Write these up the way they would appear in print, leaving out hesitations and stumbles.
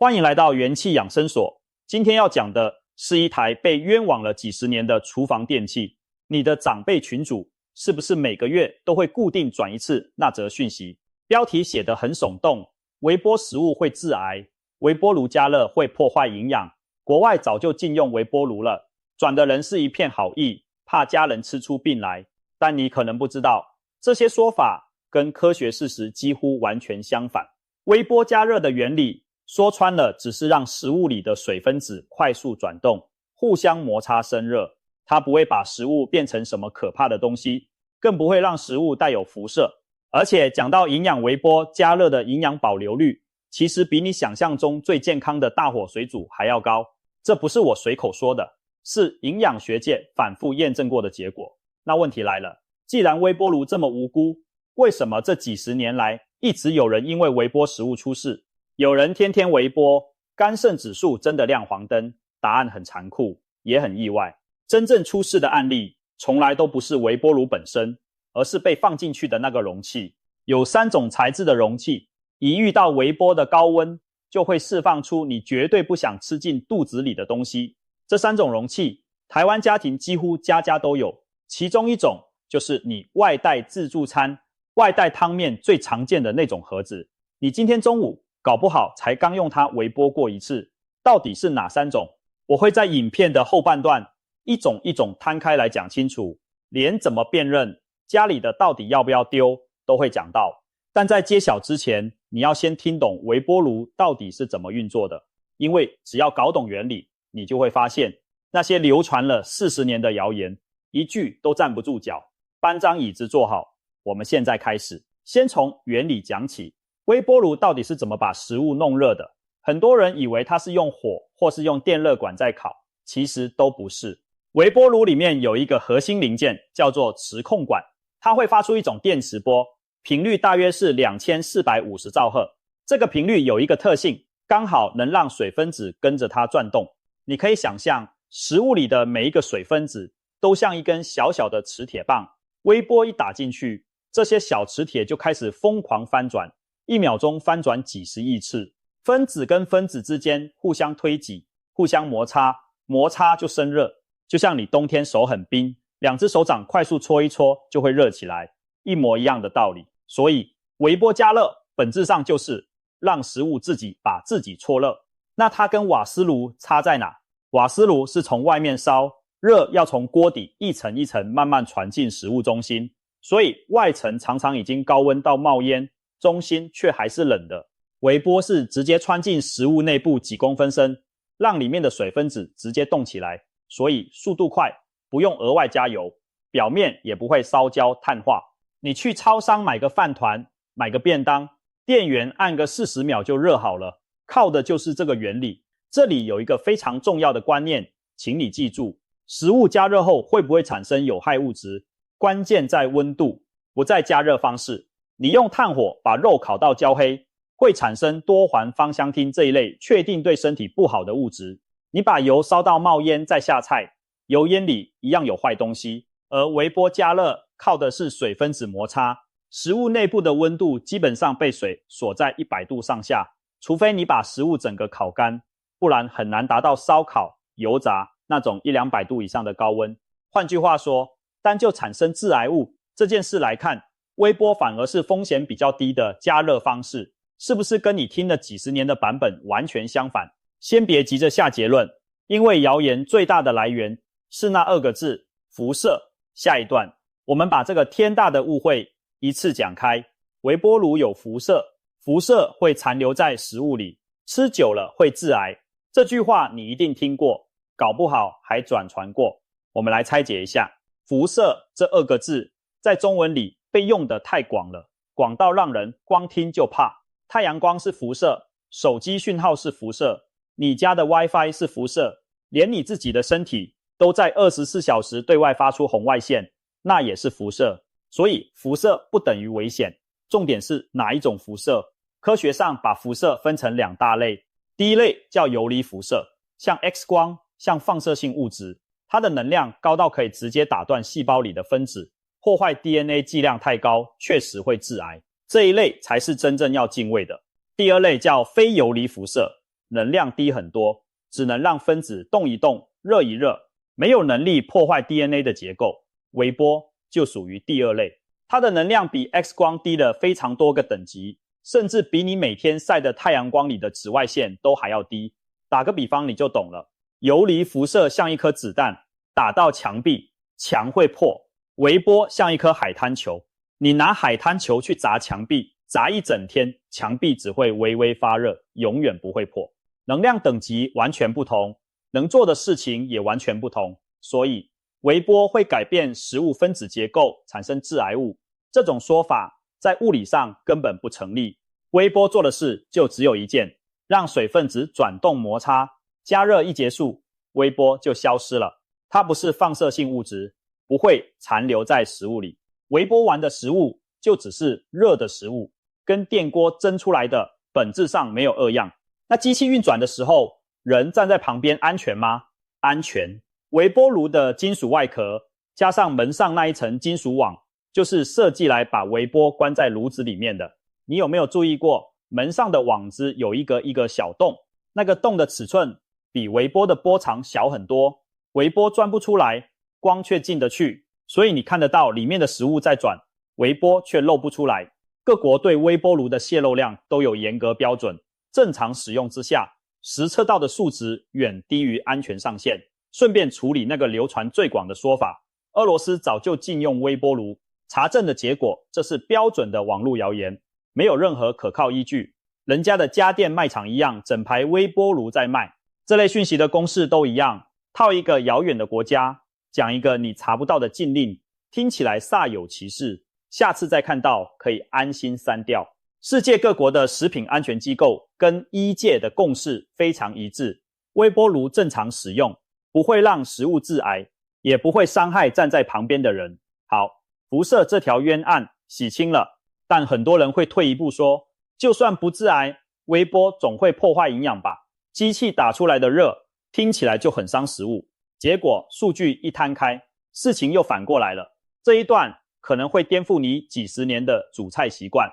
欢迎来到元气养生所。今天要讲的是一台被冤枉了几十年的厨房电器。你的长辈群组是不是每个月都会固定转一次那则讯息？标题写得很耸动，微波食物会致癌，微波炉加热会破坏营养，国外早就禁用微波炉了。转的人是一片好意，怕家人吃出病来。但你可能不知道，这些说法跟科学事实几乎完全相反。微波加热的原理说穿了，只是让食物里的水分子快速转动，互相摩擦生热。它不会把食物变成什么可怕的东西，更不会让食物带有辐射。而且讲到营养微波加热的营养保留率，其实比你想象中最健康的大火水煮还要高。这不是我随口说的，是营养学界反复验证过的结果。那问题来了，既然微波炉这么无辜，为什么这几十年来一直有人因为微波食物出事？有人天天微波，肝肾指数真的亮黄灯？答案很残酷，也很意外。真正出事的案例从来都不是微波炉本身，而是被放进去的那个容器。有3种材质的容器，一遇到微波的高温，就会释放出你绝对不想吃进肚子里的东西。这3种容器，台湾家庭几乎家家都有。其中一种就是你外带自助餐、外带汤面最常见的那种盒子。你今天中午搞不好才刚用它微波过一次。到底是哪3种？我会在影片的后半段一种一种摊开来讲清楚，连怎么辨认，家里的到底要不要丢都会讲到。但在揭晓之前，你要先听懂微波炉到底是怎么运作的。因为只要搞懂原理，你就会发现那些流传了40年的谣言一句都站不住脚。搬张椅子坐好，我们现在开始。先从原理讲起，微波炉到底是怎么把食物弄热的？很多人以为它是用火或是用电热管在烤，其实都不是。微波炉里面有一个核心零件叫做磁控管，它会发出一种电磁波，频率大约是2450兆赫。这个频率有一个特性，刚好能让水分子跟着它转动。你可以想象，食物里的每一个水分子都像一根小小的磁铁棒，微波一打进去，这些小磁铁就开始疯狂翻转，1秒钟翻转几十亿次。分子跟分子之间互相推挤，互相摩擦，摩擦就生热。就像你冬天手很冰，2只手掌快速搓一搓就会热起来，一模一样的道理。所以微波加热本质上就是让食物自己把自己搓热。那它跟瓦斯炉差在哪？瓦斯炉是从外面烧，热要从锅底一层一层慢慢传进食物中心，所以外层常常已经高温到冒烟，中心却还是冷的。微波是直接穿进食物内部几公分深，让里面的水分子直接动起来，所以速度快，不用额外加油，表面也不会烧焦碳化。你去超商买个饭团，买个便当，店员按个40秒就热好了，靠的就是这个原理。这里有一个非常重要的观念，请你记住，食物加热后会不会产生有害物质？关键在温度，不在加热方式。你用炭火把肉烤到焦黑，会产生多环芳香烃这一类确定对身体不好的物质。你把油烧到冒烟再下菜，油烟里一样有坏东西。而微波加热靠的是水分子摩擦，食物内部的温度基本上被水锁在100度上下，除非你把食物整个烤干，不然很难达到烧烤、油炸那种100-200度以上的高温。换句话说，单就产生致癌物这件事来看，微波反而是风险比较低的加热方式。是不是跟你听了几十年的版本完全相反？先别急着下结论，因为谣言最大的来源是那2个字：辐射。下一段我们把这个天大的误会一次讲开。微波炉有辐射，辐射会残留在食物里，吃久了会致癌。这句话你一定听过，搞不好还转传过。我们来拆解一下，辐射这2个字在中文里被用得太广了，广到让人光听就怕。太阳光是辐射，手机讯号是辐射，你家的 WiFi 是辐射，连你自己的身体都在24小时对外发出红外线，那也是辐射。所以辐射不等于危险，重点是哪一种辐射。科学上把辐射分成2大类，第一类叫游离辐射，像 X 光，像放射性物质，它的能量高到可以直接打断细胞里的分子，破坏 DNA 剂量太高，确实会致癌。这一类才是真正要敬畏的。第2类叫非游离辐射，能量低很多，只能让分子动一动、热一热，没有能力破坏 DNA 的结构。微波就属于第二类，它的能量比 X 光低了非常多个等级，甚至比你每天晒的太阳光里的紫外线都还要低。打个比方你就懂了，游离辐射像一颗子弹，打到墙壁，墙会破；微波像一颗海滩球，你拿海滩球去砸墙壁，砸一整天，墙壁只会微微发热，永远不会破。能量等级完全不同，能做的事情也完全不同，所以微波会改变食物分子结构，产生致癌物。这种说法在物理上根本不成立。微波做的事就只有一件，让水分子转动摩擦，加热一结束，微波就消失了。它不是放射性物质，不会残留在食物里。微波完的食物就只是热的食物，跟电锅蒸出来的本质上没有二样。那机器运转的时候，人站在旁边安全吗？安全。微波炉的金属外壳加上门上那一层金属网，就是设计来把微波关在炉子里面的。你有没有注意过，门上的网子有一个小洞，那个洞的尺寸比微波的波长小很多，微波钻不出来，光却进得去，所以你看得到里面的食物在转，微波却漏不出来。各国对微波炉的泄漏量都有严格标准，正常使用之下，实测到的数值远低于安全上限。顺便处理那个流传最广的说法，俄罗斯早就禁用微波炉，查证的结果，这是标准的网络谣言，没有任何可靠依据。人家的家电卖场一样，整排微波炉在卖。这类讯息的公式都一样，套一个遥远的国家，讲一个你查不到的禁令，听起来煞有其事，下次再看到可以安心删掉。世界各国的食品安全机构跟医界的共识非常一致，微波炉正常使用，不会让食物致癌，也不会伤害站在旁边的人。好，辐射这条冤案洗清了，但很多人会退一步说，就算不致癌，微波总会破坏营养吧？机器打出来的热听起来就很伤食物，结果数据一摊开，事情又反过来了。这一段可能会颠覆你几十年的煮菜习惯。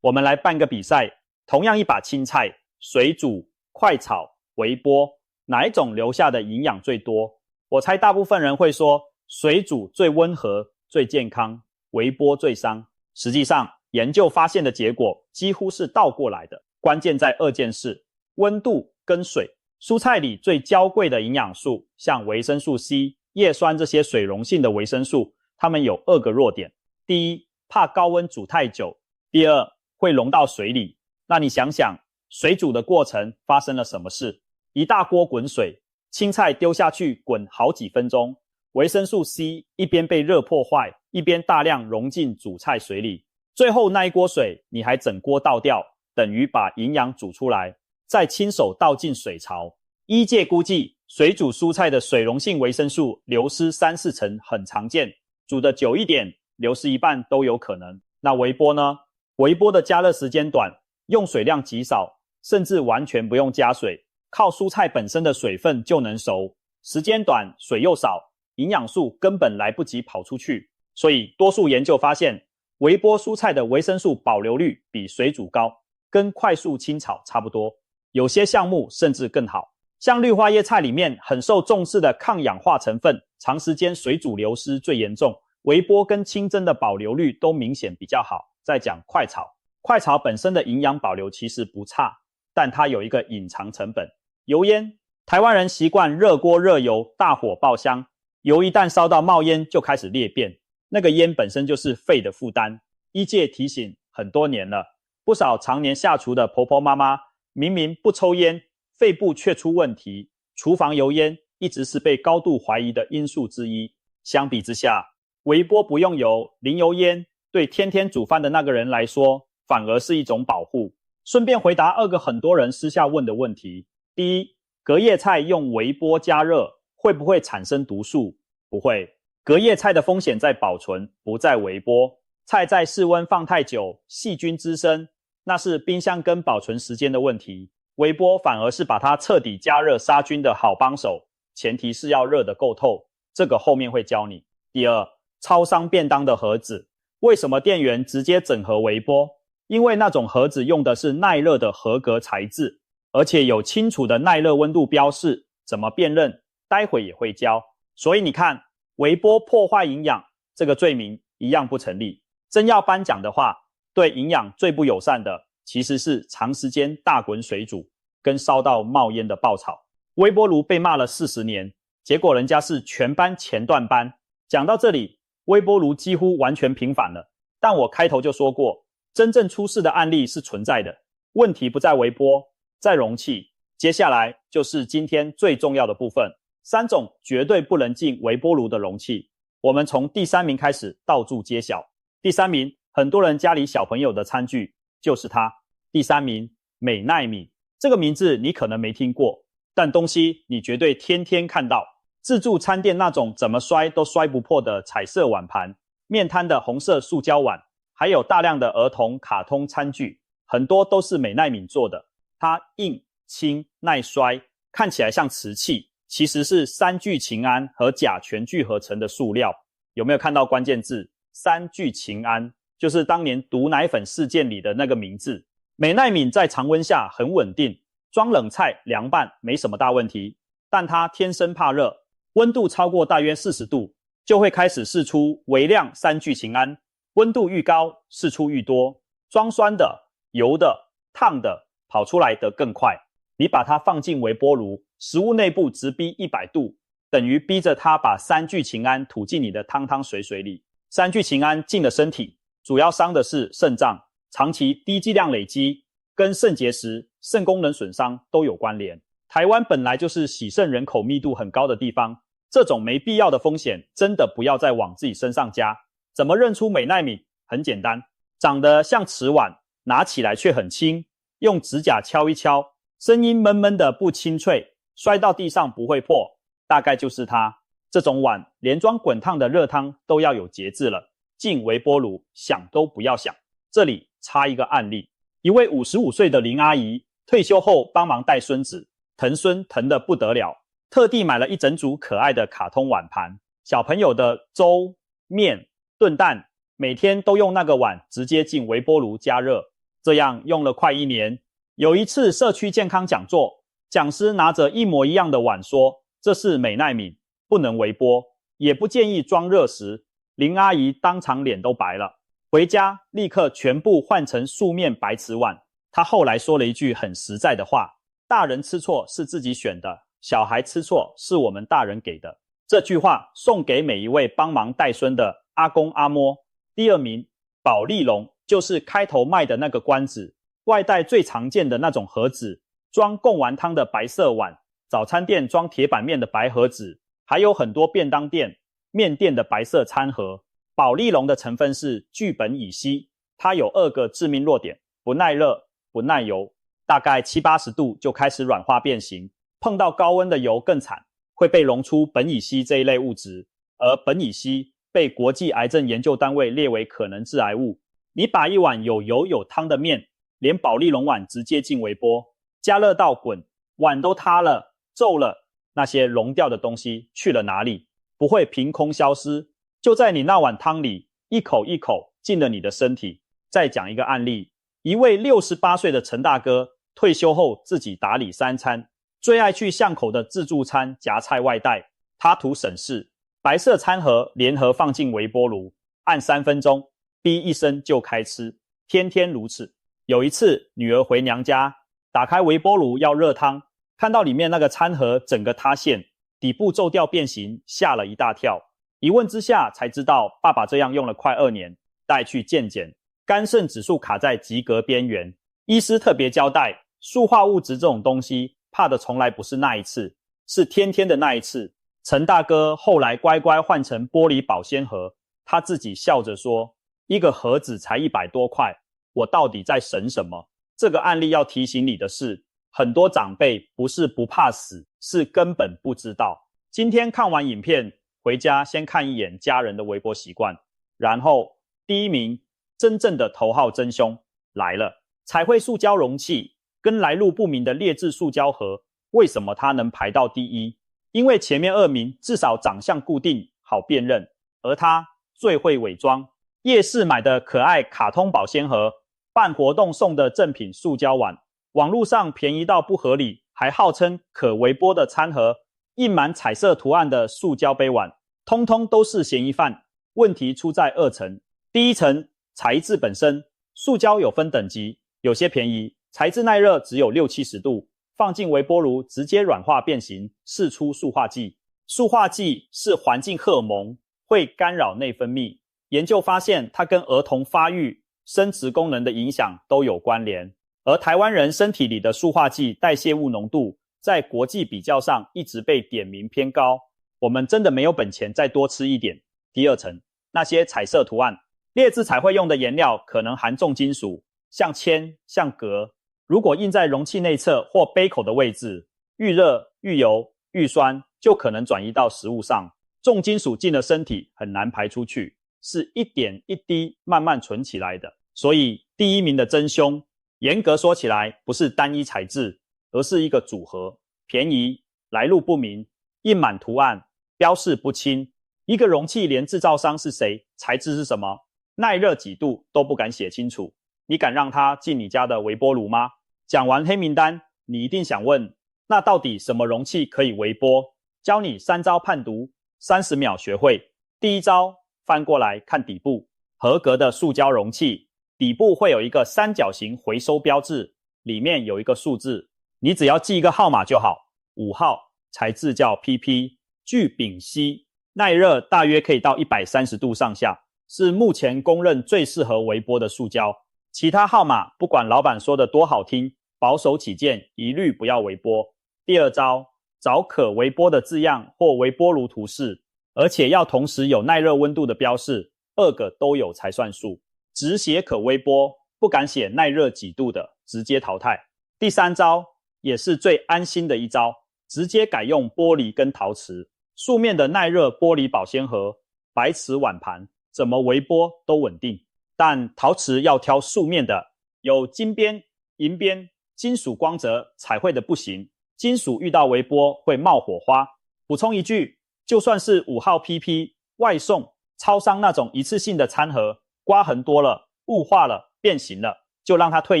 我们来办个比赛，同样一把青菜，水煮、快炒、微波，哪一种留下的营养最多？我猜大部分人会说水煮最温和、最健康，微波最伤。实际上，研究发现的结果几乎是倒过来的。关键在二件事：温度跟水。蔬菜里最娇贵的营养素，像维生素 C、叶酸这些水溶性的维生素，它们有2个弱点。第一，怕高温煮太久；第二，会溶到水里。那你想想，水煮的过程发生了什么事？一大锅滚水，青菜丢下去滚好几分钟，维生素 C 一边被热破坏，一边大量溶进煮菜水里，最后那一锅水你还整锅倒掉，等于把营养煮出来，再亲手倒进水槽。医界估计，水煮蔬菜的水溶性维生素流失3-4成很常见，煮得久一点，流失一半都有可能。那微波呢？微波的加热时间短，用水量极少，甚至完全不用加水，靠蔬菜本身的水分就能熟，时间短，水又少，营养素根本来不及跑出去。所以多数研究发现，微波蔬菜的维生素保留率比水煮高，跟快速清炒差不多，有些项目甚至更好。像绿花叶菜里面很受重视的抗氧化成分，长时间水煮流失最严重，微波跟清蒸的保留率都明显比较好。再讲快炒，快炒本身的营养保留其实不差，但它有一个隐藏成本，油烟。台湾人习惯热锅热油，大火爆香，油一旦烧到冒烟就开始裂变，那个烟本身就是肺的负担。医界提醒很多年了，不少常年下厨的婆婆妈妈明明不抽烟，肺部却出问题，厨房油烟一直是被高度怀疑的因素之一。相比之下，微波不用油，零油烟，对天天煮饭的那个人来说，反而是一种保护。顺便回答2个很多人私下问的问题。第一，隔夜菜用微波加热会不会产生毒素？不会，隔夜菜的风险在保存，不在微波。菜在室温放太久，细菌滋生，那是冰箱跟保存时间的问题。微波反而是把它彻底加热杀菌的好帮手，前提是要热得够透，这个后面会教你。第二，超商便当的盒子，为什么店员直接整盒微波？因为那种盒子用的是耐热的合格材质，而且有清楚的耐热温度标示，怎么辨认，待会也会教。所以你看，微波破坏营养这个罪名一样不成立。真要颁奖的话，对营养最不友善的其实是长时间大滚水煮跟烧到冒烟的爆炒。微波炉被骂了40年，结果人家是全班前段班。讲到这里，微波炉几乎完全平反了。但我开头就说过，真正出事的案例是存在的，问题不在微波，在容器。接下来就是今天最重要的部分，3种绝对不能进微波炉的容器。我们从第3名开始倒注揭晓。第3名，很多人家里小朋友的餐具就是它。第3名，美奈敏。这个名字你可能没听过，但东西你绝对天天看到。自助餐店那种怎么摔都摔不破的彩色碗盘，面摊的红色塑胶碗，还有大量的儿童卡通餐具，很多都是美奈敏做的。它硬、轻、耐摔，看起来像瓷器，其实是3聚氰胺和钾全聚合成的塑料。有没有看到关键字3聚氰胺？就是当年毒奶粉事件里的那个名字。美奈敏在常温下很稳定，装冷菜凉拌没什么大问题，但它天生怕热，温度超过大约40度就会开始释出微量3聚氰胺，温度愈高释出愈多，装酸的、油的、烫的跑出来得更快。你把它放进微波炉，食物内部直逼100度，等于逼着它把3聚氰胺吐进你的汤汤水水里。3聚氰胺进了身体，主要伤的是肾脏，长期低剂量累积跟肾结石、肾功能损伤都有关联。台湾本来就是洗肾人口密度很高的地方，这种没必要的风险真的不要再往自己身上加。怎么认出美奈敏？很简单，长得像瓷碗，拿起来却很轻，用指甲敲一敲，声音闷闷的不清脆，摔到地上不会破，大概就是它。这种碗连装滚烫的热汤都要有节制了，进微波炉想都不要想。这里插一个案例，一位55岁的林阿姨退休后帮忙带孙子，疼孙疼得不得了，特地买了一整组可爱的卡通碗盘，小朋友的粥、面、炖蛋，每天都用那个碗直接进微波炉加热，这样用了快1年。有一次社区健康讲座，讲师拿着一模一样的碗说，这是美奈敏，不能微波，也不建议装热食。林阿姨当场脸都白了，回家立刻全部换成素面白瓷碗。她后来说了一句很实在的话，大人吃错是自己选的，小孩吃错是我们大人给的。这句话送给每一位帮忙带孙的阿公阿嬷。第2名，保利龙，就是开头卖的那个关子，外带最常见的那种盒子，装贡丸汤的白色碗，早餐店装铁板面的白盒子，还有很多便当店、面店的白色餐盒。保利龙的成分是聚苯乙烯，它有2个致命弱点，不耐热、不耐油，大概70-80度就开始软化变形，碰到高温的油更惨，会被溶出苯乙烯这一类物质，而苯乙烯被国际癌症研究单位列为可能致癌物。你把一碗有油有汤的面，连保利龙碗直接进微波，加热到滚，碗都塌了、皱了，那些溶掉的东西去了哪里？不会凭空消失，就在你那碗汤里，一口一口进了你的身体。再讲一个案例，一位68岁的陈大哥，退休后自己打理3餐，最爱去巷口的自助餐夹菜外带。他图省事，白色餐盒连盒放进微波炉，按3分钟，哔一声就开吃，天天如此。有一次女儿回娘家，打开微波炉要热汤，看到里面那个餐盒整个塌陷，底部皱掉变形，吓了一大跳。一问之下才知道，爸爸这样用了快2年，带去健检，肝肾指数卡在及格边缘。医师特别交代，塑化物质这种东西，怕的从来不是那一次，是天天的那一次。陈大哥后来乖乖换成玻璃保鲜盒，他自己笑着说，一个盒子才100多块，我到底在省什么？这个案例要提醒你的是，很多长辈不是不怕死，是根本不知道。今天看完影片，回家先看一眼家人的微波习惯。然后第1名，真正的头号真凶来了。彩绘塑胶容器跟来路不明的劣质塑胶盒，为什么它能排到第1？因为前面2名至少长相固定，好辨认，而它最会伪装。夜市买的可爱卡通保鲜盒，办活动送的正品塑胶碗，网络上便宜到不合理，还号称可微波的餐盒，印满彩色图案的塑胶杯碗，通通都是嫌疑犯。问题出在2层。第一层，材质本身，塑胶有分等级，有些便宜，材质耐热只有60-70度，放进微波炉直接软化变形，释出塑化剂。塑化剂是环境荷尔蒙，会干扰内分泌。研究发现，它跟儿童发育、生殖功能的影响都有关联。而台湾人身体里的塑化剂代谢物浓度，在国际比较上一直被点名偏高，我们真的没有本钱再多吃一点。第2层，那些彩色图案，劣质彩绘用的颜料可能含重金属，像铅、像镉，如果印在容器内侧或杯口的位置，遇热、遇油、遇酸，就可能转移到食物上。重金属进了身体很难排出去，是一点一滴慢慢存起来的。所以第1名的真凶，严格说起来不是单一材质，而是一个组合，便宜、来路不明、印满图案、标示不清。一个容器连制造商是谁、材质是什么、耐热几度都不敢写清楚，你敢让它进你家的微波炉吗？讲完黑名单，你一定想问，那到底什么容器可以微波？教你3招判读，30秒学会。第1招，翻过来看底部，合格的塑胶容器，底部会有一个三角形回收标志，里面有一个数字，你只要记一个号码就好。5号，材质叫 PP， 聚丙烯，耐热大约可以到130度上下，是目前公认最适合微波的塑胶。其他号码不管老板说的多好听，保守起见，一律不要微波。第2招，找可微波的字样或微波炉图示，而且要同时有耐热温度的标示，2个都有才算数。只写可微波，不敢写耐热几度的，直接淘汰。第3招，也是最安心的一招，直接改用玻璃跟陶瓷。素面的耐热玻璃保鲜盒、白瓷碗盘，怎么微波都稳定。但陶瓷要挑素面的，有金边、银边、金属光泽、彩绘的不行，金属遇到微波会冒火花。补充一句，就算是5号 PP 外送超商那种一次性的餐盒，刮痕多了、雾化了、变形了，就让它退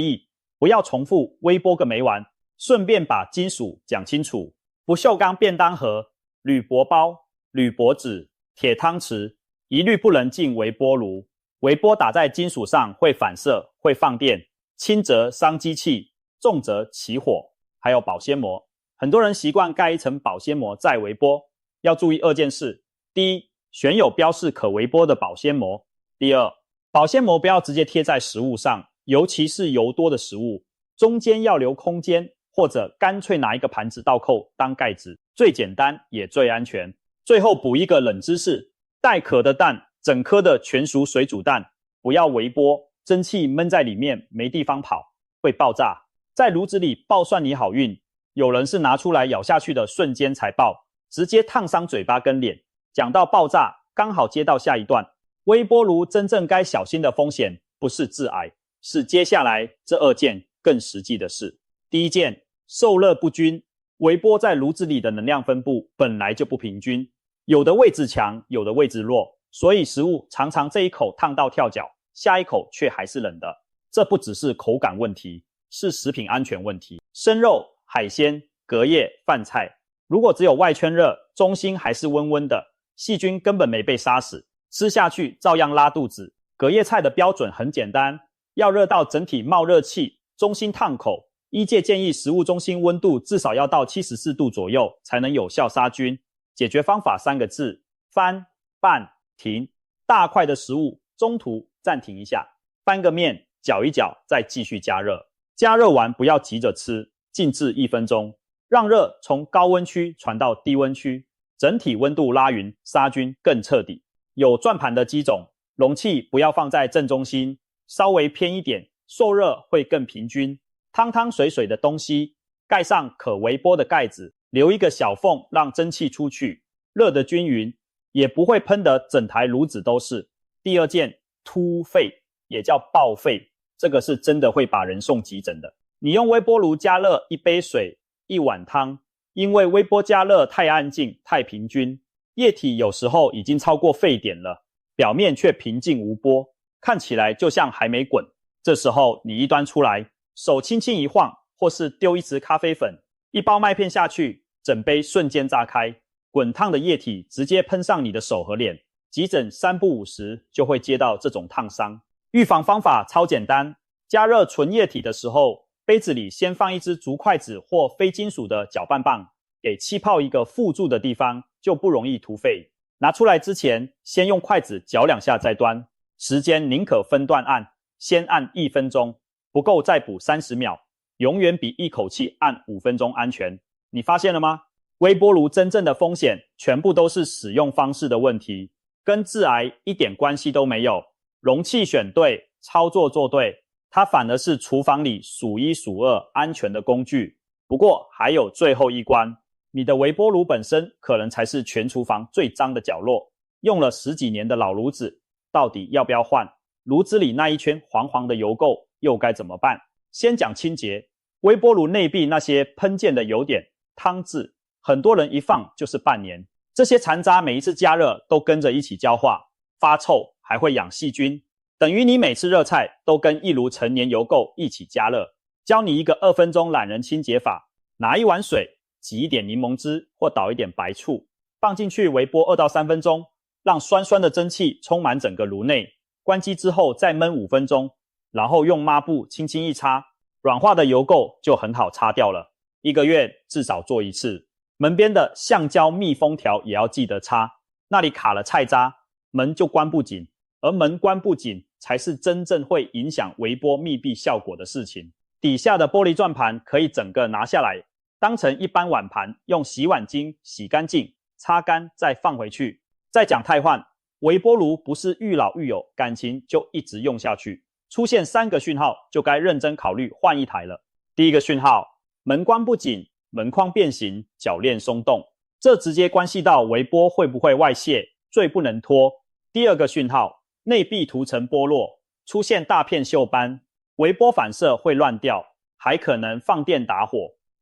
役，不要重复微波个没完。顺便把金属讲清楚，不锈钢便当盒、铝箔包、铝箔纸、铁汤匙一律不能进微波炉。微波打在金属上会反射、会放电，轻则伤机器，重则起火。还有保鲜膜，很多人习惯盖一层保鲜膜再微波，要注意2件事。第一，选有标示可微波的保鲜膜。第2，保鲜膜不要直接贴在食物上，尤其是油多的食物，中间要留空间，或者干脆拿一个盘子倒扣当盖子，最简单也最安全。最后补一个冷知识，带壳的蛋，整颗的全熟水煮蛋，不要微波，蒸汽闷在里面没地方跑，会爆炸。在炉子里爆算你好运，有人是拿出来咬下去的瞬间才爆，直接烫伤嘴巴跟脸。讲到爆炸，刚好接到下一段，微波炉真正该小心的风险不是致癌，是接下来这2件更实际的事。第1件，受热不均，微波在炉子里的能量分布本来就不平均，有的位置强，有的位置弱，所以食物常常这一口烫到跳脚，下一口却还是冷的。这不只是口感问题，是食品安全问题。生肉、海鲜、隔夜、饭菜，如果只有外圈热，中心还是温温的，细菌根本没被杀死，吃下去照样拉肚子。隔夜菜的标准很简单，要热到整体冒热气，中心烫口。医界建议食物中心温度至少要到74度左右，才能有效杀菌。解决方法3个字：翻、拌、停。大块的食物中途暂停一下，翻个面，搅一搅，再继续加热。加热完不要急着吃，静置1分钟，让热从高温区传到低温区，整体温度拉匀，杀菌更彻底。有转盘的机种，容器不要放在正中心，稍微偏一点，受热会更平均。汤汤水水的东西，盖上可微波的盖子，留一个小缝让蒸汽出去，热得均匀，也不会喷得整台炉子都是。第2件，突沸，也叫爆沸，这个是真的会把人送急诊的。你用微波炉加热1杯水、1碗汤，因为微波加热太安静、太平均，液体有时候已经超过沸点了，表面却平静无波，看起来就像还没滚。这时候你一端出来，手轻轻一晃，或是丢一匙咖啡粉，一包麦片下去，整杯瞬间炸开，滚烫的液体直接喷上你的手和脸，急诊3不5时就会接到这种烫伤。预防方法超简单，加热纯液体的时候，杯子里先放一只竹筷子或非金属的搅拌棒，给气泡一个附住的地方，就不容易突沸。拿出来之前，先用筷子搅2下再端，时间宁可分段按，先按1分钟，不够再补30秒，永远比一口气按5分钟安全。你发现了吗？微波炉真正的风险全部都是使用方式的问题，跟致癌一点关系都没有。容器选对，操作做对，它反而是厨房里数1数2安全的工具。不过还有最后一关，你的微波炉本身可能才是全厨房最脏的角落。用了10几年的老炉子，到底要不要换？炉子里那一圈黄黄的油垢又该怎么办？先讲清洁，微波炉内壁那些喷溅的油点、汤渍，很多人一放就是半年。这些残渣每一次加热都跟着一起焦化，发臭，还会养细菌，等于你每次热菜都跟一炉陈年油垢一起加热。教你一个2分钟懒人清洁法，拿一碗水，挤一点柠檬汁或倒一点白醋，放进去微波2到3分钟，让酸酸的蒸汽充满整个炉内。关机之后再焖5分钟，然后用抹布轻轻一擦，软化的油垢就很好擦掉了。1个月至少做1次。门边的橡胶密封条也要记得擦，那里卡了菜渣，门就关不紧，而门关不紧才是真正会影响微波密闭效果的事情。底下的玻璃转盘可以整个拿下来，当成一般碗盘，用洗碗巾洗干净，擦干再放回去。再讲汰换，微波炉不是愈老愈有感情就一直用下去，出现3个讯号就该认真考虑换一台了。第一个讯号，门关不紧，门框变形，铰链松动，这直接关系到微波会不会外泄，最不能拖。第二个讯号，内壁涂层剥落，出现大片锈斑，微波反射会乱掉，还可能放电打火。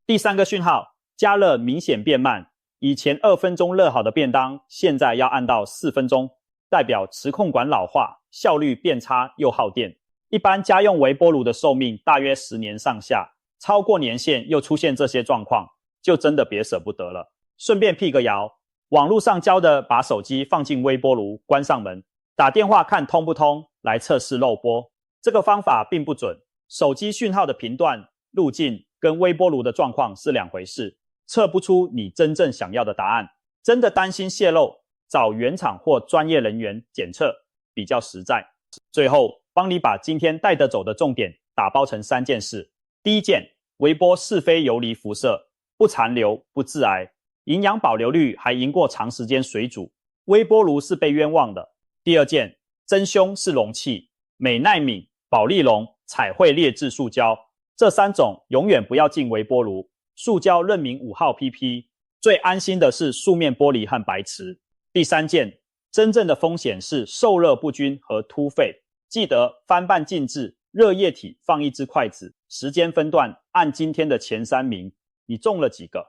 第3个讯号，加热明显变慢，以前2分钟热好的便当，现在要按到4分钟，代表磁控管老化，效率变差又耗电。一般家用微波炉的寿命大约10年上下，超过年限又出现这些状况，就真的别舍不得了。顺便辟个谣，网络上教的把手机放进微波炉，关上门，打电话看通不通，来测试漏波，这个方法并不准。手机讯号的频段、路径跟微波炉的状况是2回事，测不出你真正想要的答案。真的担心泄漏，找原厂或专业人员检测比较实在。最后帮你把今天带得走的重点打包成3件事。第一件，微波是非游离辐射，不残留不致癌，营养保留率还赢过长时间水煮，微波炉是被冤枉的。第二件，真凶是容器，美耐敏、保丽龙、彩绘劣质塑胶，这3种永远不要进微波炉，塑胶认明5号 PP， 最安心的是素面玻璃和白瓷。第3件，真正的风险是受热不均和突沸，记得翻拌静置，热液体放一只筷子，时间分段，按今天的前3名，你中了几个？